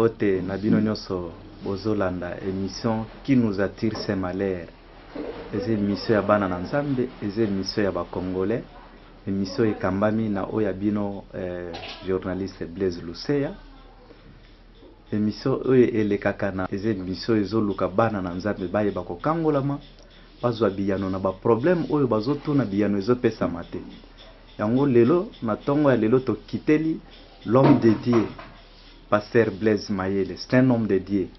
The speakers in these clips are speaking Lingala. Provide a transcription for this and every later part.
Mbote Nabino Nyoso Bozolanda, émission qui nous attire ses malheurs. Eze émission ya bana na Nzambe, eze émission ya ba Congolais, émission ekambami na oya bino journaliste Blaise Luseya. Émission oyo elekaka na eze émission ezoluka bana na Nzambe baye bakokangolama bazwa biyano na ba problème oyo bazotuna biyano ezopesa mate. Yango lelo na tongo ya lelo tokiteli l'homme de Dieu, Pasteur Blaise Mayele. C'est un homme de Dieu,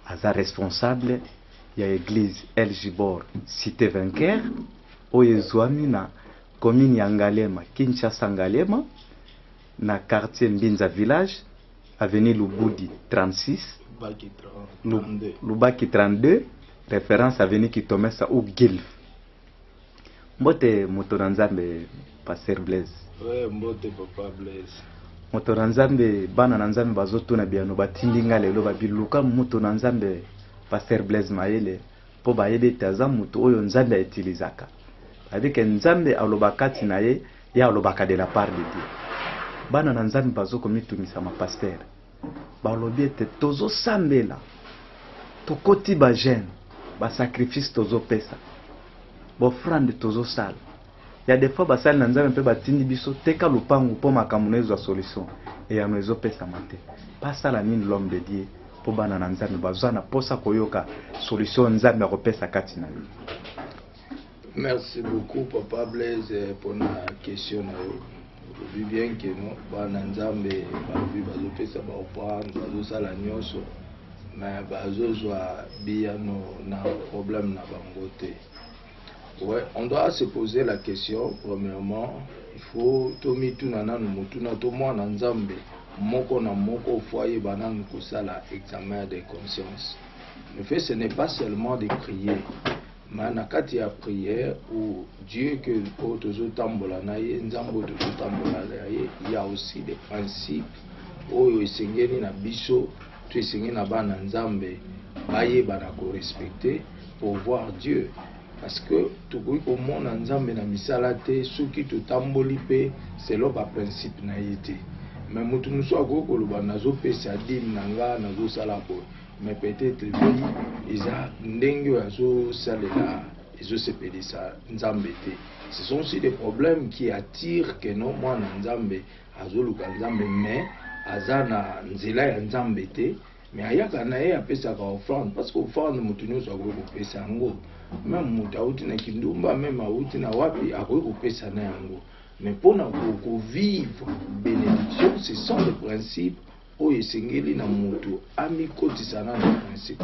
aza responsable ya église El Jibor cité vainqueur oyo ezwami na commune ya Ngalema, Kinshasa Ngalema, na quartier Mbinza village, avenue Lubudi 36, Lubaki 32, référence avenue Kitomesa ou Gilf. Mbote moto na Nzambe Pasteur Blaise. Ouais, mbote papa Blaise. Moto na Nzambe bana na Nzambe bazotuna biano batindinga lelo babiluka moto na Nzambe Pasteur Blaise Mayele po bayebe taza moto oyo Nzambe utilizaka. Avec Nzambe alobakati na ye ya alobaka de la part de Dieu. Bana na Nzambe bazoko mitumisa ma pasteur. Balobi ete tozo sambela. Tokoti ba jeune, ba sacrifice tozo pesa. Bo frande tozo sala. Ya des fois basali na Nzambe mpe batindi biso teka lupangu po makamunezo solution et ya mezo pesa mate. Pas la nini l'homme de Dieu po bana na Nzambe bazana posa koyoka solution Nzambe akopesa kati na lui. Merci beaucoup Papa Blaise pour la question. Je bien que nous bana Nzambe bazopesa ba offrande bazosala nyonso mais bazozwa biano na problème na bangote. Ouais, on doit se poser la question. Premièrement, il faut tomi tunana mutuna to mwana Nzambe moko na moko foyer banane kusala examen de conscience. Le fait ce n'est pas seulement de prier, mais na kati ya prière où Dieu que tozo tambola na ye Nzambe tozo tambola na ye, il y a aussi des principes oyo esengeli na biso to esengeli na bana Nzambe baye bana ko respecter pour voir Dieu. Parce que tout au monde en Nzambe na misala te soki tutamboli pe selon ba principe na yete. Mais mutu muso akoko loba nazo pesa dim nanga nazo sala ko. Mais peut-être lui isa ndenge azo salela ezo sepelisa Nzambe te. Ce sont aussi des problèmes qui attirent que non moi na Nzambe azo luka Nzambe mais azana nzela ya Nzambe te. Mais ayaka na ye apesa ka offrande parce que offrande mutu nyonso akoko pesa ngo. Même Moutaouti na Kindumba, même Aouti na Wapi, a repéré na yango. Mais pour vivre bénédiction, ce sont les principes où esengeli na mutu ami kotisana na principe.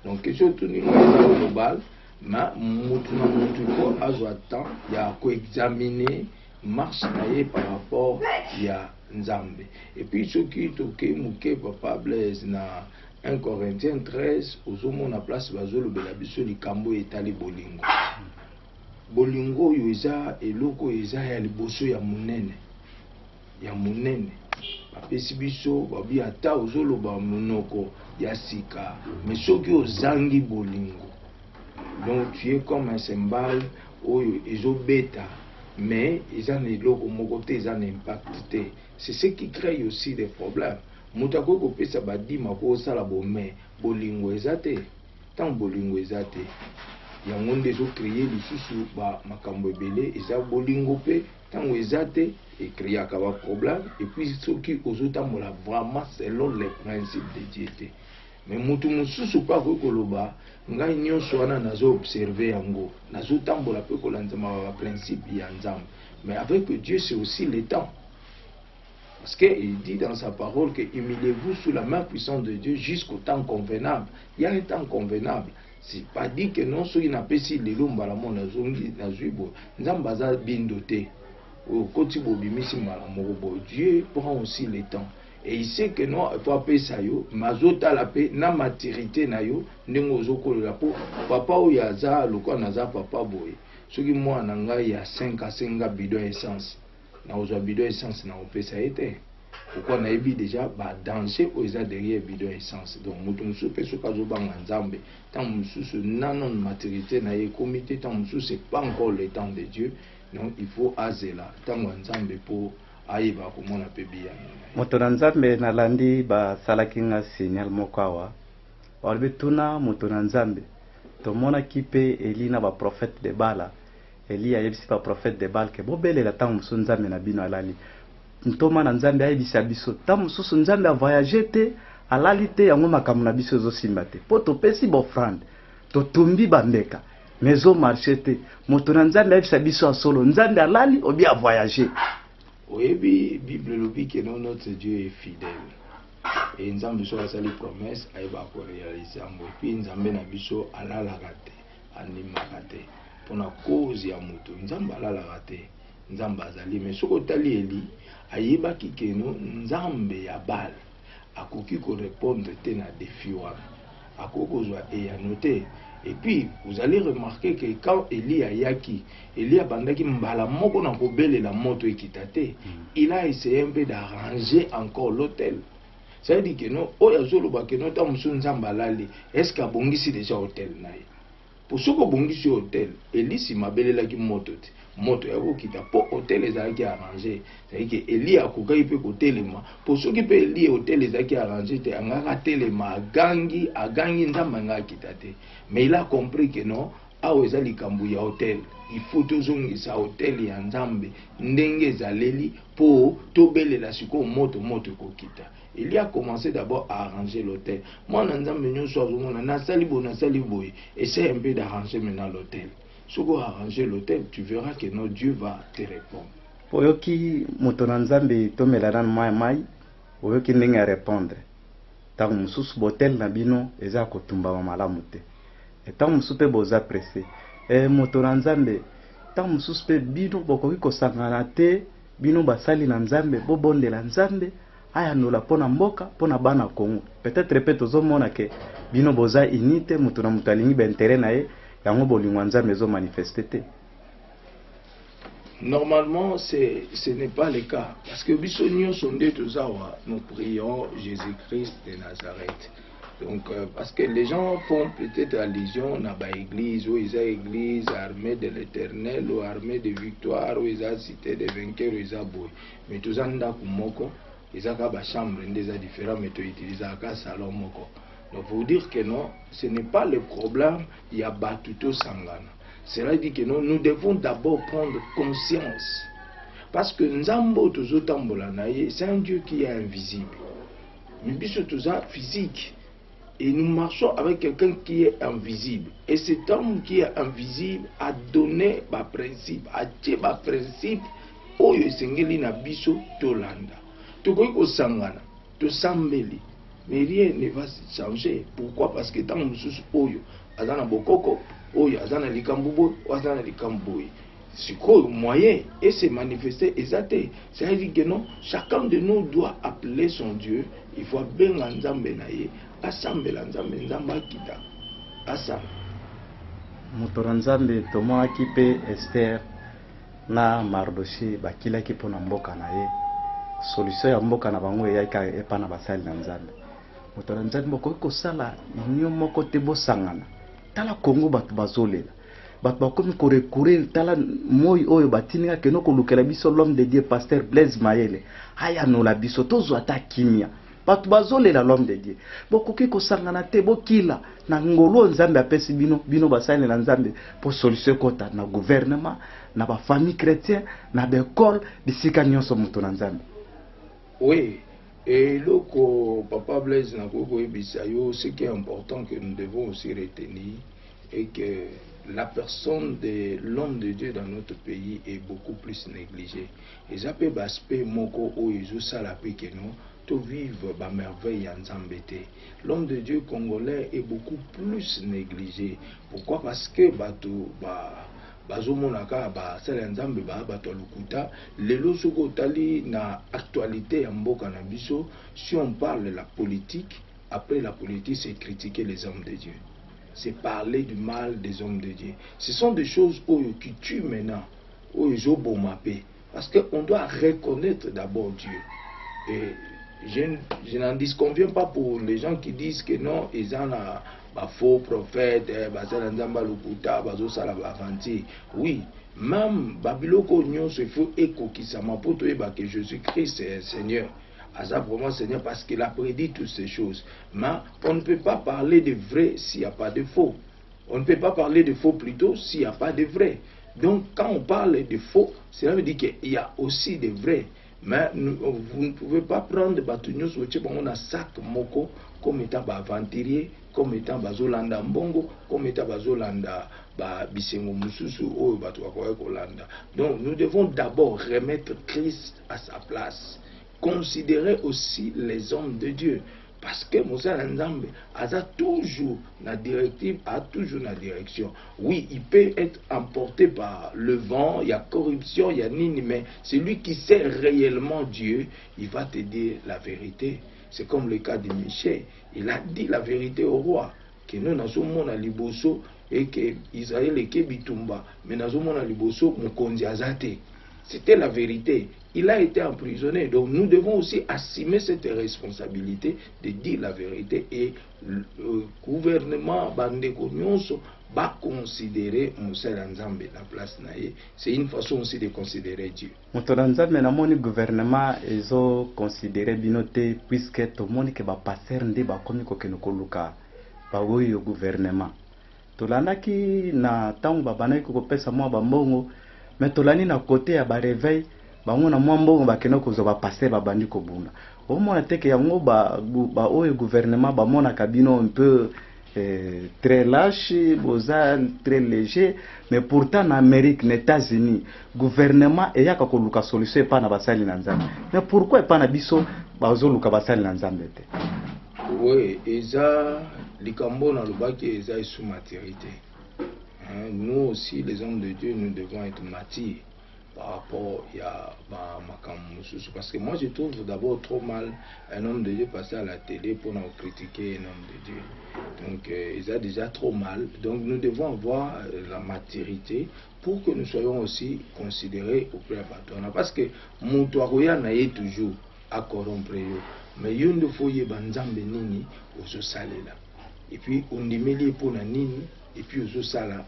Donc question tout ni global, mais mutu na mutu ko azwa temps ya ko examiner marche na ye par rapport ya Nzambe. Et puis ce qui toke muke Papa Blaise na 1 Corinthiens 13, aux hommes na place bazolo belabiso likambo etali bolingo. Bolingo yo eza eloko eza ya liboso ya munene. Ya munene. Bapesi biso babi ata ozolo ba monoko ya sika. Mais soki ozangi bolingo. Donc tu es comme un symbole oyo ezobeta mais eza na eloko moko te eza na impact te. C'est ce qui crée aussi des problèmes. Mutako ko pesa badima ko sala bomé bolingo ezate tant bolingo ezate yango ndezo créer lisusu ba makambo ebele eza bolingo pe tant ezate et créer ka ba problème et puis soki ozotambola vraiment selon les principes de Dieu. Mais mutu mususu pa ko koloba ngai nyonso wana nazo observer yango nazo tambola pe ko lanzama ba principe ya Nzambe. Mais avec Dieu c'est aussi le temps. Parce qu'il dit dans sa parole que humiliez-vous sous la main puissante de Dieu jusqu'au temps convenable. Il y a un temps convenable. C'est pas dit que non, ceux qui n'ont pas si les lombes à la monde, Nzambaza bindoté. Au côté bobimisi malamobo, Dieu prend aussi le temps. Et il sait que non, il faut appeler ça yo, mazota la paix, na maturité na yo, n'engozoko la peau, papa ou yaza, le quoi naza papa boy. Ceux qui moi nanga il y a 5 à 5 bidons essence. Na ozo bidon essence na opesa été. Pourquoi na ebi déjà ba danger aux derrière bidon essence. Donc mutu musu pe soka zo banga Nzambe. Tant musu nanon maturité na ye comité tant musu c'est pas encore le temps de Dieu. Donc il faut azela tant Nzambe pour ayeba komona pe biya moto na nzambe nalandi basalaki nga signal moko awa balobi tuna moto na nzambe tomonaki mpe eli na baprofete de bala eli ayebisi baprofete de bala ke bobelela ntango mosusu nzambe na bino alali ntoma na nzambe ayebisa biso ntango mosusu nzambe avoyage te alali te yango makambo na biso ezosimba te mpo topesi bofrande totumbi bambeka mais ezomarche te moto na nzambe ayebisa biso ya solo nzambe alali obi avoyage. oyebi bible elobi ke notre Dieu est fidèle et nzambe so asali promesse ayeba korealize yango epuis nzambe na biso alalaka te animaka te mpona cause ya moto nzambe alalaka te nzambe azali mais soki otali eli ayebaki keno nzambe ya bale akoki korépondre te na défi wana akoki kozwa eyano te. Et puis, vous allez remarquer que quand Élie ayaki, Élie abandaki mbala moko na kobele la moto ekitate, il a essayé un peu d'arranger encore l'hôtel. Ça veut dire que non, oya zoloba que non ta musu nzamba lali, est-ce qu'a bongisi déjà hôtel naï? Pour ce que bongisi hôtel, Élie si mabele la ki moto te. Moto ya kokita po hôtel ezalaki arrangé. C'est-à-dire que Élie akokai pe ko telema. Pour ceux qui pe Élie hôtel ezalaki arrangé te angaka telema agangi nzamba nga kitate. Mais il a compris que non, awo ezali kambu ya hôtel. Il faut tozongisa hôtel ya nzambe ndenge ezaleli po tobelela siko moto kokita. Il a commencé d'abord à arranger l'hôtel. Moi na nzambe nyonso azomona na sali boye. Essaie un peu d'arranger maintenant l'hôtel. Si vous arrangez l'hôtel, tu verras que notre Dieu va te répondre. Oyoki moto na nzambe tomela na mai oyoki ndenge répondre. Tango mususu botel na bino eza kotumba malamu te. Tango mususu pe boza pressé. Moto na nzambe tango mususu pe bino bokoki kosangana te bino basali na nzambe bobondela nzambe aya nola pona mboka pona bana Congo. Peut-être pe tozomona ke bino boza unité moto na moto alingi intérêt na ye. Normalement, ce n'est pas le cas. Parce que nous prions Jésus-Christ de Nazareth. Donc, parce que les gens font peut-être allusion à l'église, ou ils ont église armée de l'éternel, ou armée de victoire, ou ils ont cité de vainqueurs, ou ils ont beau. Mais tous en ils ont des chambres différentes, mais ils utilisent un salon moko. Donc, vous dire que non, ce n'est pas le problème, il y a Batuto Sangana. Cela dit que non, nous devons d'abord prendre conscience. Parce que Nzambo Tozotambolanaye, c'est un Dieu qui est invisible. Mais bien Toza physique. Et nous marchons avec quelqu'un qui est invisible. Et cet homme qui est invisible a donné ma principe, a dit ma principe, Oyo Sengeli Nabiso Tolanda. Tokoiko Sangana, Tosambeli. Mais rien ne va changer. Pourquoi? Parce que dans le sous oyo, azana bokoko, oyo azana likambubo, azana likamboui. C'est quoi le moyen et se manifester exactement. C'est-à-dire que non, chacun de nous doit appeler son Dieu. Il faut bien nzambe naye, assemble nzambe nzamba kita. Asa. Moto nzambe tomo akipe Esther na Mardoché bakila ki pona mboka naye. Solution ya mboka na bango yaka epa na basali na nzambe. Moto na nzambe ko sala union moko te bosangana. Tala Congo batu bazolela. Batu bakomi ko recourir tala moi oyo batininga keno ko lukela biso l'homme de Dieu pasteur Blaise Mayele. Haya no la biso tozo ata kimia. Batu bazolela l'homme de Dieu. Bokoki ko sangana te bokila na ngolo nzambe apesi bino basali na nzambe pour solution kota na gouvernement na ba famille chrétien na ba école bisika nyonso moto na nzambe. Oui. Et loco Papa Blaise Nakoko Ebisayo, ce qui est important que nous devons aussi retenir est que la personne de l'homme de Dieu dans notre pays est beaucoup plus négligée. Et ça peut aspect moko ou ils salape que non, tout vivre ba merveille en zambété. L'homme de Dieu congolais est beaucoup plus négligé. Pourquoi? Parce que bato bazomonaka basala nzambe bato lukuta lelo soko tali na actualité ya mboka na biso. Si on parle de la politique, après la politique c'est critiquer les hommes de Dieu, c'est parler du mal des hommes de Dieu. Ce sont des choses qui tuent maintenant, parce qu'on doit reconnaître d'abord Dieu. Et je n'en disconviens pas pour les gens qui disent que non, ils en ont faux prophètes, oui, même babiloko nyonso il faut ekokisama po toyeba que Jésus-Christ est Seigneur. Asa vraiment Seigneur parce qu'il a prédit toutes ces choses. Mais on ne peut pas parler de vrai s'il n'y a pas de faux. On ne peut pas parler de faux plutôt s'il n'y a pas de vrai. Donc quand on parle de faux, cela veut dire qu'il y a aussi de vrai. Mais vous ne pouvez pas prendre Batunios on a sac moko comme étant aventurier, comme étant bazolanda mbongo, comme étant bazolanda bisengo mususu ou kolanda. Donc nous devons d'abord remettre Christ à sa place. Considérer aussi les hommes de Dieu. Parce que Moussa Nzambe a toujours la directive, a toujours la direction. Oui, il peut être emporté par le vent, il y a corruption, il y a nini, mais celui qui sait réellement Dieu, il va te dire la vérité. C'est comme le cas de Michel. Il a dit la vérité au roi, que nous n'avons pas liboso et que Israël est Kebitumba, mais nous avons pas liboso Mukonzi Azate. C'était la vérité. Il a été emprisonné. Donc nous devons aussi assumer cette responsabilité de dire la vérité. Et le gouvernement Bandeko Nyonso va considérer Moussa Nzambe la place naïe. C'est une façon aussi de considérer Dieu. Moussa Nzambe na moni gouvernement ezo considérer binote puisque tout le monde que va passer nde ba komi ko kenoko luka ba oyo gouvernement. Tolandaki na tango babana ko pesa mwa ba mbongo. Mais tolani na côté ya ba réveil bango na mwambo ba keno ko zoba passer ba bandi ko buna o mona teke yango ba oyo gouvernement ba mona kabino un peu très lâche boza très léger mais pourtant en Amérique les États-Unis gouvernement e yaka ko luka solution pa na basali na nzambe mais pourquoi pa na biso ba zo luka basali na nzambe te. Oui, eza likambo na lobaki eza sous maturité. Nous aussi, les hommes de Dieu, nous devons être matures par rapport à Makamusu. Parce que moi, je trouve d'abord trop mal un homme de Dieu passer à la télé pour nous critiquer un homme de Dieu. Donc, ils ont déjà trop mal. Donc, nous devons avoir la maturité pour que nous soyons aussi considérés au plus important. Parce que mon toaroya n'a toujours à corrompre. Mais il y a une fois, il y a nini aux salés. Et puis, on dit pour la nini. Et puis aux sala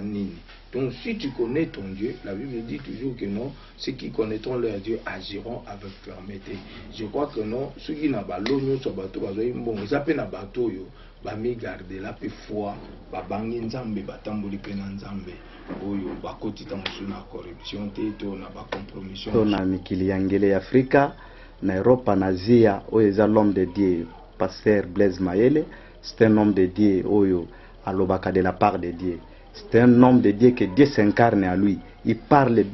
nini. Donc si tu connais ton Dieu, la Bible dit toujours que non, ceux qui connaîtront leur Dieu agiront avec fermeté. Je crois que non, ceux qui n'ont pas l'eau, nous sommes bateau, ils appellent un bateau, ba mi garder la paix foi, ba bangi nzambe, ba tamboli pena nzambe, oyo ba kotita musu na corruption, to na ba compromission. To na mikili yangele Afrika, na Europe, na Asia, oyo eza l'homme de Dieu, pasteur Blaise Mayele, c'est un homme de Dieu, oyo alobaka de la part de Dieu. C'est un homme de Dieu que Dieu s'incarne à lui. Il parle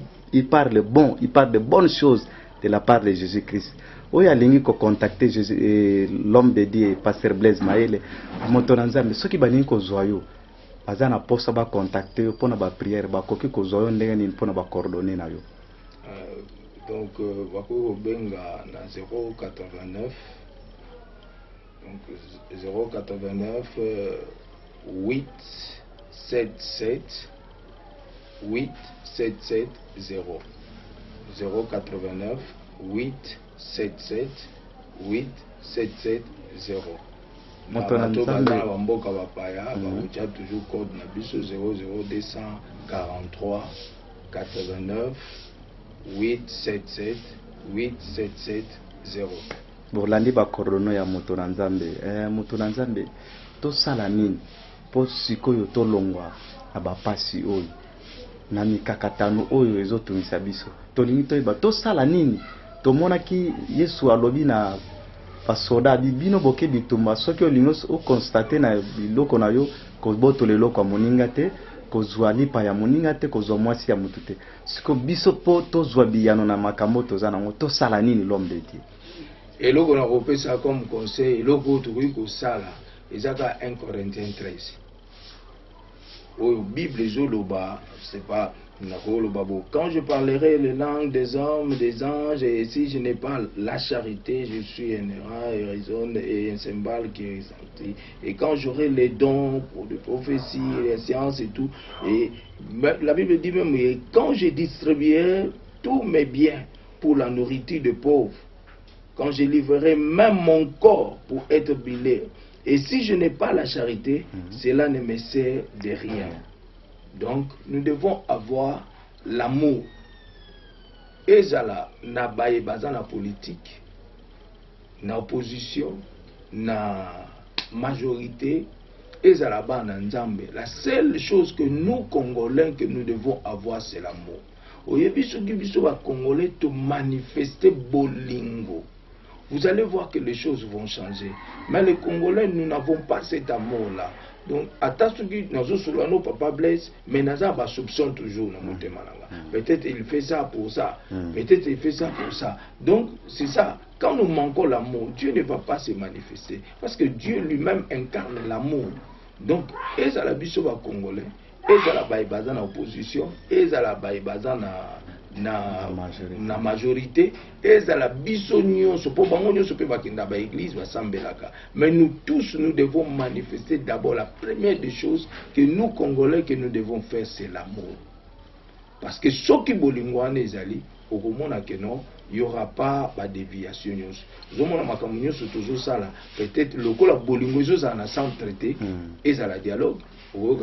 bon, il parle de bonnes choses de la part de Jésus-Christ. Oya alingi ko contacter l'homme de Dieu, pasteur Blaise Mayele, motonanzambe soki balingi ko zoyo. Baza na posa ba contacter pour na ba prière, ba koki ko zoyo ndenge ni pour na ba coordonner na yo. Donc bako benga na 089 donc 089 877 877 0 089 877 877 0. Bato baza bamboka bapaya bakutia toujours code na biso 00243 89 877 877 0. Borlandi ba korono ya moto na nzambe moto na nzambe to sala nini po sikoyo to longwa na bapasi oyo na mikakatano oyo ezotungisa biso tolingi toyeba to sala nini tomonaki Yesu alobi na basoda bibino boke bitumba soki olingi o constate na biloko na yo koboto leloko ya moninga te kozwa lipa ya moninga te kozwa mwasi ya mutu te siko biso po tozwa biyano na makambo toza nango to sala nini l'homme de Dieu. Et là, on a repris ça comme conseil. Et là, on a trouvé que ça, ils ont 1 Corinthiens 13. Au Bible, c'est pas. Quand je parlerai les langues des hommes, des anges, et si je n'ai pas la charité, je suis un errant et raisonne et un cymbale qui est senti. Et quand j'aurai les dons pour de prophéties, les sciences et tout, et la Bible dit même, et quand je distribuerai tous mes biens pour la nourriture des pauvres, quand je livrerai même mon corps pour être brûlé, et si je n'ai pas la charité, cela ne me sert de rien. Donc, nous devons avoir l'amour ezala na baye baza na politique na opposition na majorité ezala ba na nzambe. La seule chose que nous Congolais que nous devons avoir c'est l'amour. Oyebi soki biso ba Congolais to manifester bolingo, vous allez voir que les choses vont changer. Mais les Congolais, nous n'avons pas cet amour-là. Donc, nos papa Blaise, mais nous avons soupçon toujours dans mon thème. Peut-être il fait ça pour ça. Peut-être il fait ça pour ça. Donc, c'est ça. Quand nous manquons l'amour, Dieu ne va pas se manifester. Parce que Dieu lui-même incarne l'amour. Donc, et ça la biso ba Congolais, et ça la baïbaza na opposition, et ça la baïbaza na majorité, et ça la biso nyonso po bango nyonso pe bakenda ba église ba sambelaka. Mais nous tous nous devons manifester d'abord la première des choses que nous Congolais que nous devons faire c'est l'amour. Parce que ce qui bolingwane ezali au komona que non il n'y aura pas de déviation. Peut-être le col bolingo na sans traité et ça la dialogue donc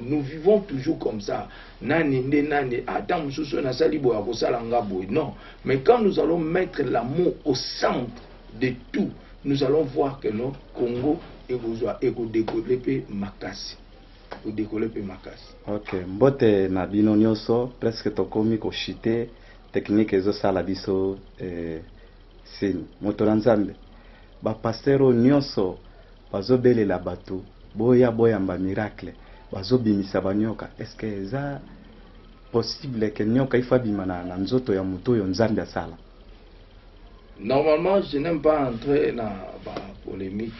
nous vivons toujours comme ça. Non, mais quand nous allons mettre l'amour au centre de tout, nous allons voir que notre Congo est décoller makasi. Ok, mbote na bino nyonso presque tokomi ko chite technique ezo sala biso sin moto na nzambe ba pastero nyonso bazobelela bato boya mba miracle bazobimisa banyoka. Est-ce que eza possible que nyoka ifa bimana na nzoto ya moto yo nzambe asala? Normalement, je n'aime pas entrer dans la polémique.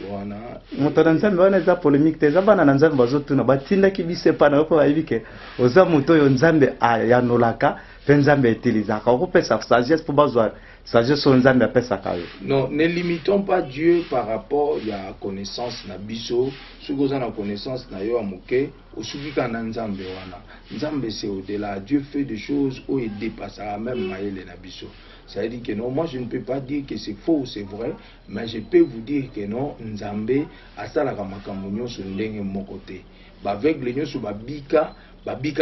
Moto na nzambe wana eza polémique te, zamba na nzambe bazotuna batinda kibise pa na ko bayibike oza moto yo nzambe ayanolaka pe nzambe etilizaka okopesa sagesse po bazwa sagesse o nzambe apesa kayo. Non, ne limitons pas Dieu par rapport à la connaissance na biso. Si vous avez la connaissance na yo amuke osubika na nzambe wana. Nzambe c'est au-delà. Dieu fait des choses où il dépasse même maïle na biso. Ça veut dire que non, moi je ne peux pas dire que c'est faux ou c'est vrai, mais je peux vous dire que non, Nzambe asalaka makambo nyonso ndenge mokote. Avec les nyonso babika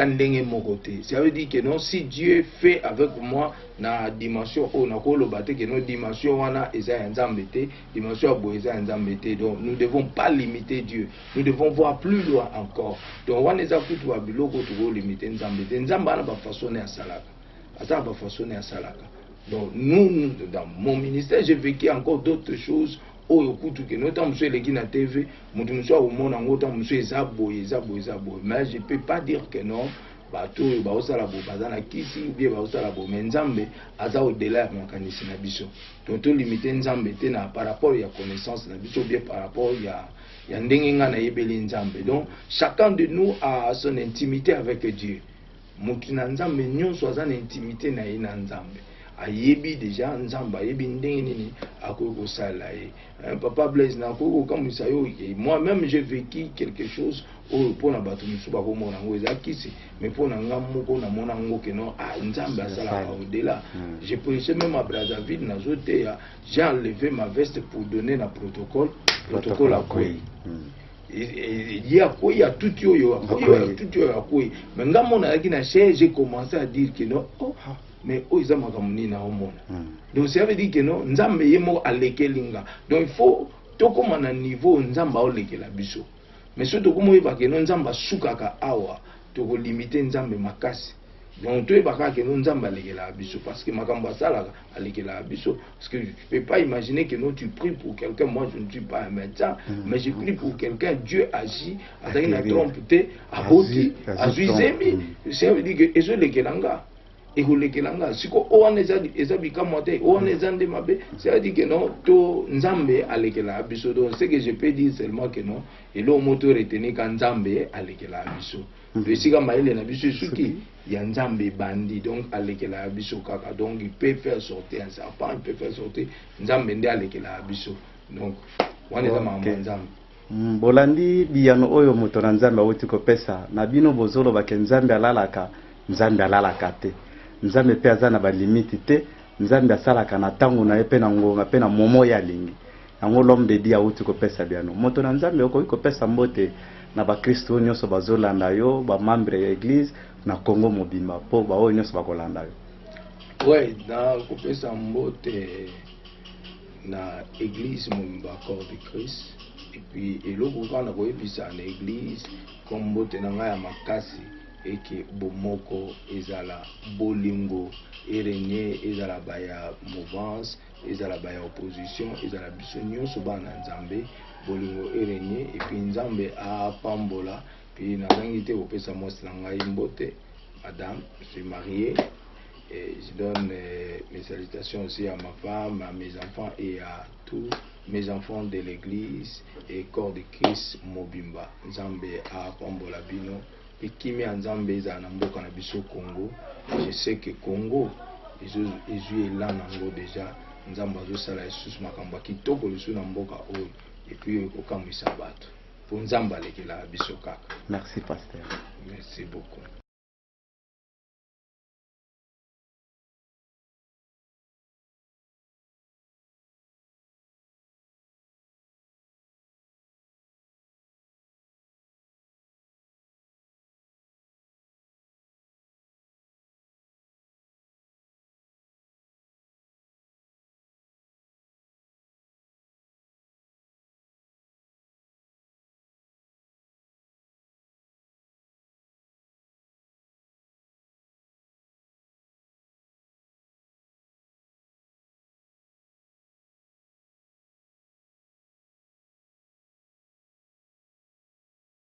ndenge mokote. Ça veut dire que non, si Dieu fait avec moi na dimension o na ko lobate que non dimension wana eza Nzambe te, dimension abo eza Nzambe te. Donc nous ne devons pas limiter Dieu. Nous devons voir plus loin encore. Donc wana eza kutu ba biloko to limiter Nzambe te. Nzambe ana ba façonner à salaka. Ata ba façonner à salaka. Donc nous, dans mon ministère, j'ai vécu encore d'autres choses. Oh, écoute, que notamment monsieur les na TV, monsieur au monde en autant monsieur Zaboy. Mais je peux pas dire que non. Bato ba osala bo bazana kisi ou bien ba osala bo Nzambe aza au-delà ya makanisi na biso. Donc to limiter Nzambe te na par rapport ya connaissance na biso bien par rapport ya ndenge nga na yebeli Nzambe. Donc chacun de nous a son intimité avec Dieu. Mutu na Nzambe nyonso aza na intimité na ye na Nzambe. Ayebi déjà Nzamba ayebi ndenge nini akoko sala ye. Papa Blaise na koko comme ça yo moi-même j'ai vécu quelque chose au pona bato musu ba komona ngo ezakisi mais pona ngamoko na mona ngo que non Nzamba asala au-delà. J'ai prêché même à Brazzaville na zote ya j'ai enlevé ma veste pour donner na protocole à quoi. Il y a quoi, il y a tout yo mais ngamona yaki na j'ai commencé à dire que non mais ils ont makamuni na omona. Donc ça veut dire que non Nzambe yemo alekelinga. Donc il faut to comme à niveau Nzamba olekela biso. Mais surtout comme il va que non Nzamba sukaka awa to ko limiter Nzambe makasi. Donc tu vas que non Nzamba alekela biso parce que makambo sala alekela biso parce que je peux pas imaginer que non tu pries pour quelqu'un. Moi je ne suis pas un médecin mais je prie pour quelqu'un. Dieu agit avec la trompe te aboti azuizemi. Ça veut dire que ezo lekelanga ekulekelanga siko owana eza bikamo te owana eza nde mabe. C'est-à-dire que non to Nzambe alekela biso. Donc ce que je peux dire seulement que non et le moto retenir quand Nzambe alekela biso esika maele na biso suki ya Nzambe bandi donc alekela biso kaka. Donc il peut faire sortir un serpent, il peut faire sortir Nzambe nde alekela biso. Donc wana eza mama Nzambe. Bolandi biyano oyo moto na Nzambe awuti kopesa na bino bozolo bake Nzambe alalaka te. Nzambe pe aza na ba limite te. Nzambe asalaka na tango na ye pe na ngonga pe na momo ya lingi. yango l'homme de Dieu auti kopesa biano moto na nzambe okoki kopesa mbote na bakristo nyonso bazolanda yo bamembre ya église na Congo mobimba mpo baoyo nyonso bakolanda yo. Ouais, na kopesa mbote na église mobimba corps de Christ, et puis eloko kana koyebisa na église comme mbote na ngai ya makasi eke bomoko ezala bolingo erenye ezala baya mouvance ezala baya opposition ezala biso nyonso bana nzambe bolingo erenye et puis nzambe apambola puis nazangi te kopesa mwasi na ngai mbote. Madame, je suis marié et je donne mes salutations aussi à ma femme, à mes enfants et à tous mes enfants de l'église et corps de Christ mobimba. Nzambe apambola bino et kimi nzambe za na mboka na biso Congo. Je sais que Congo ezui là nango déjà nzambe azosala lisusu makambo kitoko lisusu na mboka oyo et puis kokamwisa bato po nzambe alekela biso kaka. Merci pasteur. Merci beaucoup.